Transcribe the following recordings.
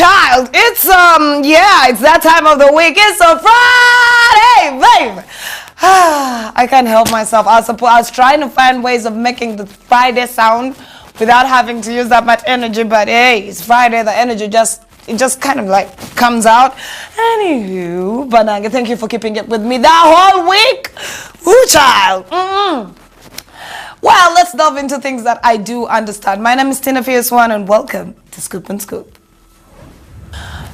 child, it's it's that time of the week. It's a Friday, babe. I can't help myself. I was trying to find ways of making the Friday sound without having to use that much energy, but hey, it's Friday. The energy just kind of like comes out. Anywho, Bananga, thank you for keeping it with me that whole week. Ooh, child. Well, let's delve into things that I do understand. My name is Tina Fierce One, and welcome to Scoop and Scoop.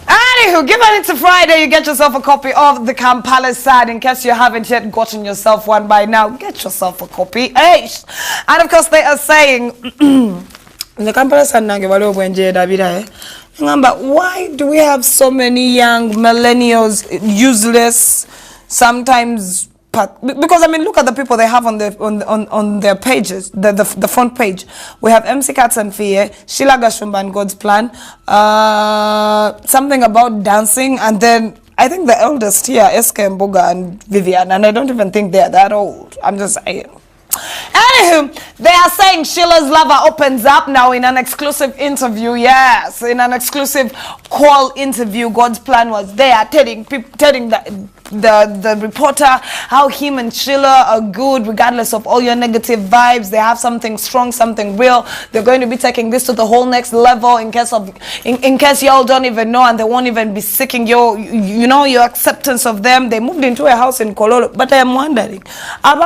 Anywho, given it's a Friday, you get yourself a copy of the Kampala Sad. In case you haven't yet gotten yourself one by now, get yourself a copy. Hey. And of course, they are saying, the Kampala Sad, why do we have so many young millennials useless, sometimes? Because I mean, look at the people they have on their pages, the front page. We have MC Cats and Fie, Sheila and God's Plan, something about dancing, and then I think the eldest here, SKMBUGA and Vivian, and I don't even think they're that old. I'm just saying. Anywho, they are saying Sheila's lover opens up now in an exclusive interview. Yes, in an exclusive call interview. God's Plan was there, telling the reporter how him and Sheila are good regardless of all your negative vibes. They have something strong, something real. They're going to be taking this to the whole next level in case y'all don't even know, and they won't even be seeking your acceptance of them. They moved into a house in Kololo, but I am wondering, I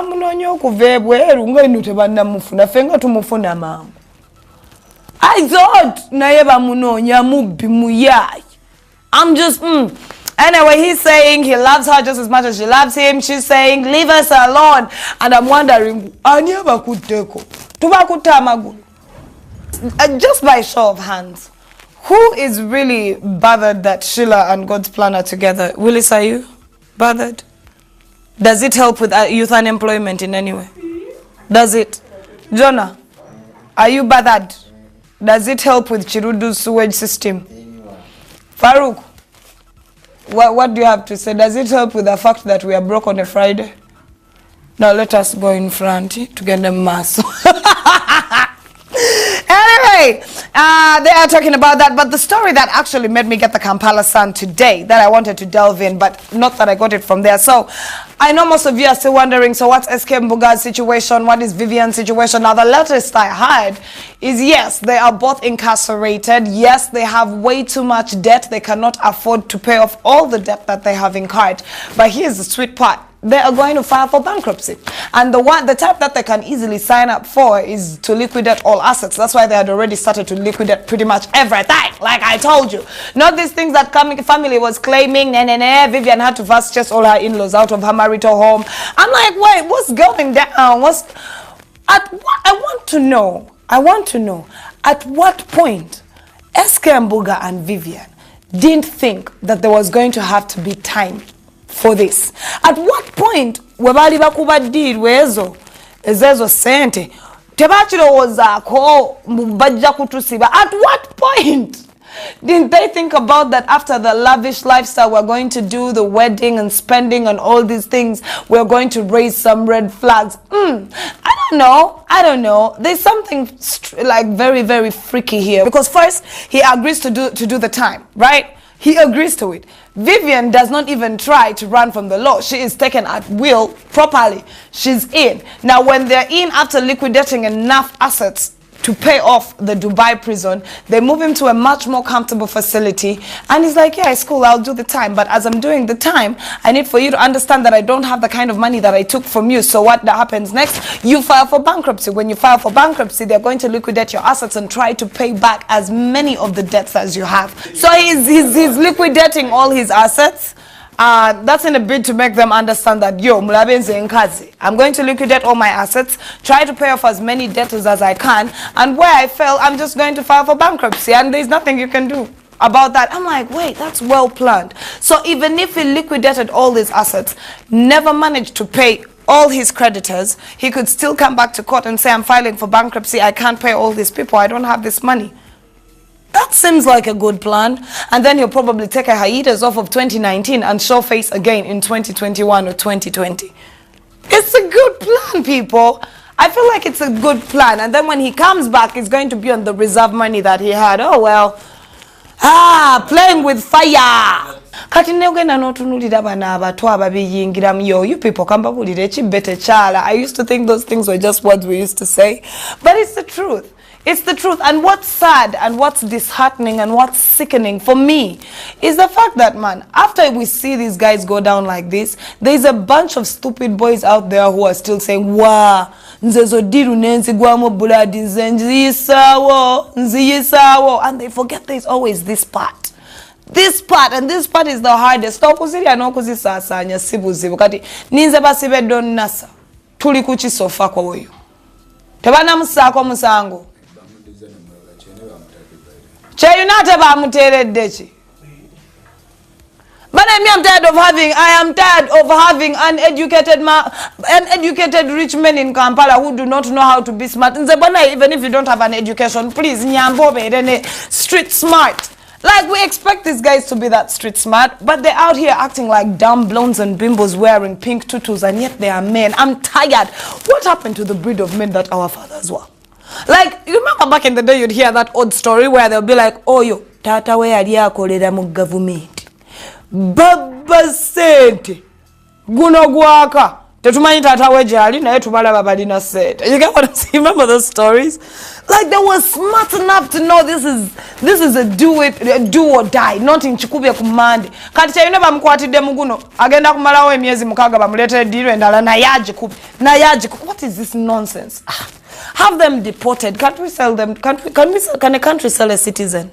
thought I'm just Anyway, he's saying he loves her just as much as she loves him. She's saying, leave us alone. And I'm wondering, just by show of hands, who is really bothered that Sheila and God's Plan are together? Willis, are you bothered? Does it help with youth unemployment in any way? Does it? Jonah, are you bothered? Does it help with Chirudu's sewage system? Farouk, what do you have to say? Does it help with the fact that we are broke on a Friday? Now let us go in front to get them mass. Anyway, they are talking about that, but the story that actually made me get the Kampala Sun today that I wanted to delve in, but not that I got it from there. So I know most of you are still wondering, so what's SKMBUGA's situation? What is Vivian's situation? Now the latest I heard is yes, they are both incarcerated. Yes, they have way too much debt. They cannot afford to pay off all the debt that they have incurred. But here's the sweet part. They are going to file for bankruptcy, and the type that they can easily sign up for is to liquidate all assets. That's why they had already started to liquidate pretty much everything, like I told you. Not these things that family was claiming. Vivian had to first chase all her in-laws out of her marital home. I'm like, wait, what's going down? I want to know at what point SKMBUGA and Vivian didn't think that there was going to have to be time for this. At what point webali bakuba deal wezo ezezo sente tebachirowozaako bajja kutusiba? At what point didn't they think about that after the lavish lifestyle we're going to do, the wedding and spending and all these things, we're going to raise some red flags? I don't know. There's something like very, very freaky here, because first he agrees to do the time, right? He agrees to it. Vivian does not even try to run from the law. She is taken at will properly. She's in. Now, when they're in after liquidating enough assets to pay off the Dubai prison, they move him to a much more comfortable facility. And he's like, yeah, it's cool, I'll do the time. But as I'm doing the time, I need for you to understand that I don't have the kind of money that I took from you. So what happens next? You file for bankruptcy. When you file for bankruptcy, they're going to liquidate your assets and try to pay back as many of the debts as you have. So he's liquidating all his assets. That's in a bid to make them understand that, yo, mulabenze nkazi, I'm going to liquidate all my assets, try to pay off as many debtors as I can, and where I fail, I'm just going to file for bankruptcy, and there's nothing you can do about that. I'm like, wait, that's well planned. So even if he liquidated all his assets, never managed to pay all his creditors, he could still come back to court and say, I'm filing for bankruptcy, I can't pay all these people, I don't have this money. That seems like a good plan. And then he'll probably take a hiatus off of 2019 and show face again in 2021 or 2020. It's a good plan, people. I feel like it's a good plan. And then when he comes back, it's going to be on the reserve money that he had. Oh, well, Playing with fire. Kati negenda notunulira bana abato ababiyingiramu yo, you people kamba bulire chibete chala. I used to think those things were just words we used to say, but it's the truth. It's the truth. And what's sad and what's disheartening and what's sickening for me is the fact that, man, after we see these guys go down like this, there's a bunch of stupid boys out there who are still saying, "Wow, nzezo diru nenzi gwamo buladi nziyisawo, nziyisawo," and they forget there's always this part. This part, and this part is the hardest. Tokuzirya nokuzisasanya sibuzibu kati ninze basibe don nasa tuli kuchi sofa kwa woyo tebana musako musango cheyunate bamuteredde ki. But I'm tired of having uneducated rich men in Kampala who do not know how to be smart. Even if you don't have an education, please nyambo street smart. Like, we expect these guys to be that street smart, but they're out here acting like dumb blondes and bimbos wearing pink tutus, and yet they are men. I'm tired. What happened to the breed of men that our fathers were? Like, you remember back in the day, you'd hear that old story where they'll be like, "Oh, yo, tata we aliya kolera mu government. Baba sente. Guno gwaka. Tetumanyi tata we jali naye tubalaba balina sente." You get what I'm saying? Remember those stories? Like, they were smart enough to know this is a do or die, not in chikubye kumande. Kati cha yuneba mkwatide muguno agenda kumalawo emyezi mukaga bamulete diro endala na yaji kubi. What is this nonsense? Have them deported. Can't we sell them? Can a country sell a citizen?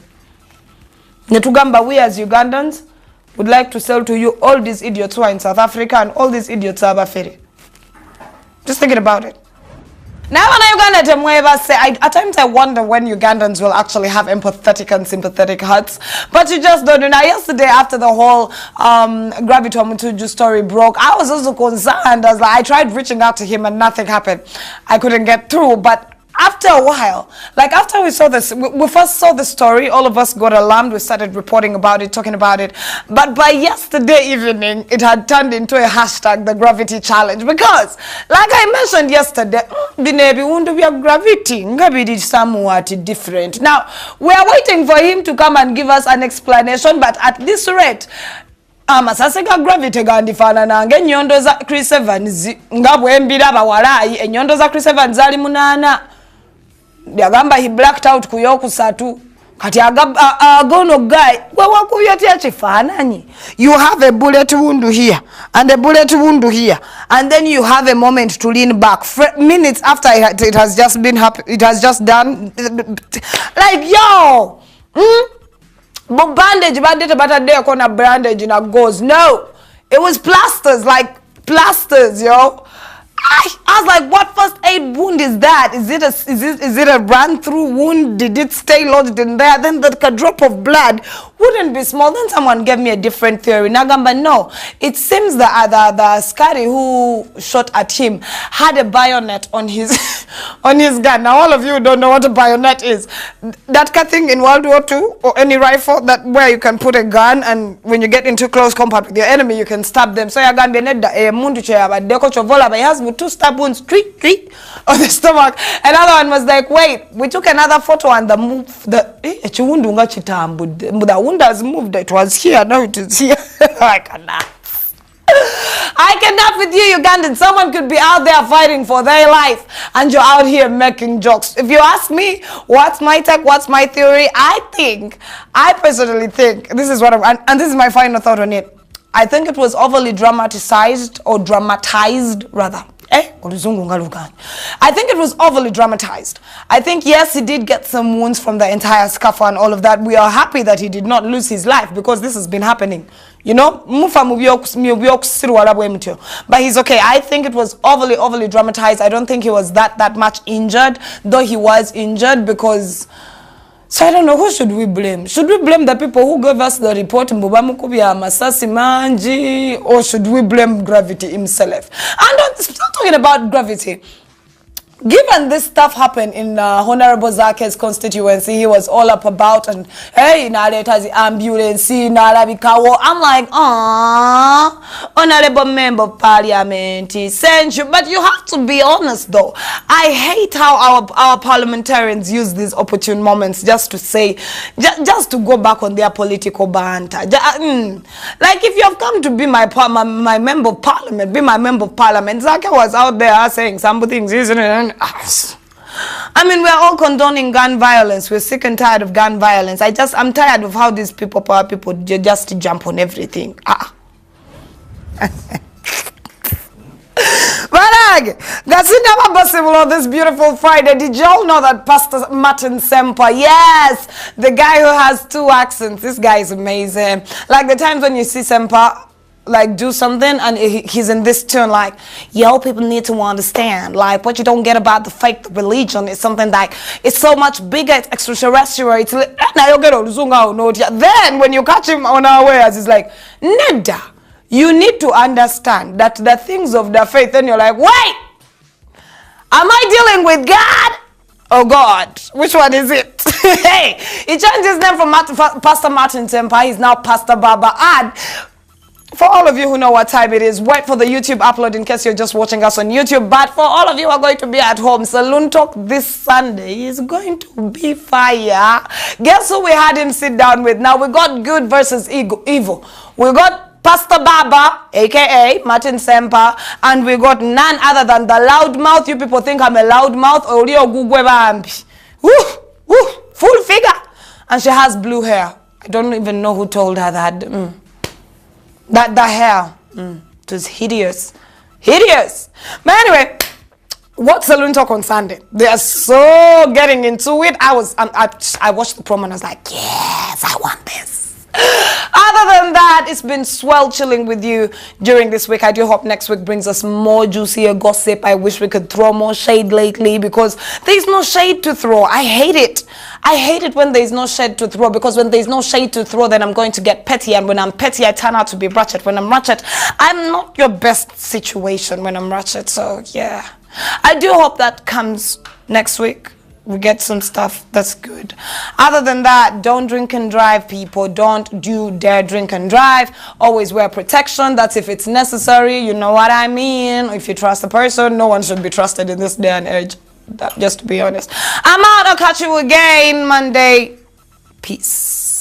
Netugamba, we as Ugandans would like to sell to you all these idiots who are in South Africa and all these idiots are Baferi. Just thinking about it. Now when Uganda say, at times I wonder when Ugandans will actually have empathetic and sympathetic hearts, but you just don't know. Now yesterday after the whole Gravity Omutuju story broke, I was also concerned. I tried reaching out to him and nothing happened. I couldn't get through, but after a while, like after we saw this, we first saw the story, all of us got alarmed, we started reporting about it, talking about it, but by yesterday evening, it had turned into a hashtag, the Gravity Challenge, because, like I mentioned yesterday, gravity, somewhat different. Now, we are waiting for him to come and give us an explanation, but at this rate, amasasega gravity gandifana nange nyondo za Chris Evans nga bwembira bawalayi enyondo za Chris Evans ali munana yagamba he blacked out kuyokusatu kati agono guy wakubyatia chifananyi. You have a bullet wound here and a bullet wound here, and then you have a moment to lean back minutes after it has just been it has just done, like, yo, but bandage, bandage in a gauze. No, it was plasters, like plasters, yo. I was like, what first aid wound is that? Is it a run through wound? Did it stay lodged in there? Then the drop of blood wouldn't be small. Then someone gave me a different theory. Nagamba, no, it seems the Askari who shot at him had a bayonet on his on his gun. Now all of you don't know what a bayonet is. That kind of thing in World War II or any rifle that where you can put a gun and when you get into close combat with your enemy you can stab them. So Yagamba nedda mundu cheyaba deko chovola by has 2 stab wounds, tweet on the stomach. Another one was like, wait, we took another photo and the wound has moved. It was here, now it is here. I cannot with you, Ugandan. Someone could be out there fighting for their life and you're out here making jokes. If you ask me, what's my take, what's my theory, I personally think, this is what and this is my final thought on it. I think it was overly dramatized rather. I think it was overly dramatized. I think, yes, he did get some wounds from the entire scuffle and all of that. We are happy that he did not lose his life because this has been happening. You know? But he's okay. I think it was overly dramatized. I don't think he was that much injured, though he was injured because... So I don't know, who should we blame? Should we blame the people who gave us the report, Mbubamukubya Masasi Manji, or should we blame Gravity himself? And I'm still talking about Gravity. Given this stuff happened in Honorable Zake's constituency, he was all up about, and hey, now it has the ambulance, now I'm like, Honorable Member of Parliament, send you. But you have to be honest, though. I hate how our parliamentarians use these opportune moments just to say, just to go back on their political banter. Like, if you have come to be my member of parliament, be my member of parliament. Zake was out there saying some things, isn't it? I mean, we're all condoning gun violence. We're sick and tired of gun violence. I'm tired of how these power people just jump on everything. But that's never possible on this beautiful Friday. Did you all know that Pastor Martin Semper, yes, the guy who has 2 accents, this guy is amazing. Like the times when you see Semper like do something and he's in this tune like, yo, people need to understand, like, what you don't get about the fake religion is something like, it's so much bigger, it's extraterrestrial, it's then when you catch him unawares, it's like, Neda, you need to understand that the things of the faith, and you're like, wait, am I dealing with God? Oh God, which one is it? Hey, he changed his name from Pastor Martin Semper, he's now Pastor Baba. And for all of you who know what time it is, wait for the YouTube upload in case you're just watching us on YouTube. But for all of you who are going to be at home, Saloon Talk this Sunday is going to be fire. Guess who we had him sit down with? Now we got good versus evil. We got Pastor Baba, aka Martin Semper, and we got none other than the loudmouth. You people think I'm a loudmouth. Woo, woo, full figure. And she has blue hair. I don't even know who told her that. That the hair, it was hideous. Hideous. But anyway, what Saloon Talk on Sunday? They are so getting into it. I watched the promo and I was like, yes, I want this. Other than that, it's been swell chilling with you during this week. I do hope next week brings us more juicier gossip. I wish we could throw more shade lately because there's no shade to throw. I hate it. I hate it when there's no shade to throw, because when there's no shade to throw, then I'm going to get petty, and when I'm petty, I turn out to be ratchet. When I'm ratchet, I'm not your best situation when I'm ratchet. So yeah, I do hope that comes next week. We get some stuff that's good. Other than that, don't drink and drive, people. Don't dare drink and drive. Always wear protection. That's if it's necessary. You know what I mean? If you trust a person, no one should be trusted in this day and age. Just to be honest. I'm out. I'll catch you again Monday. Peace.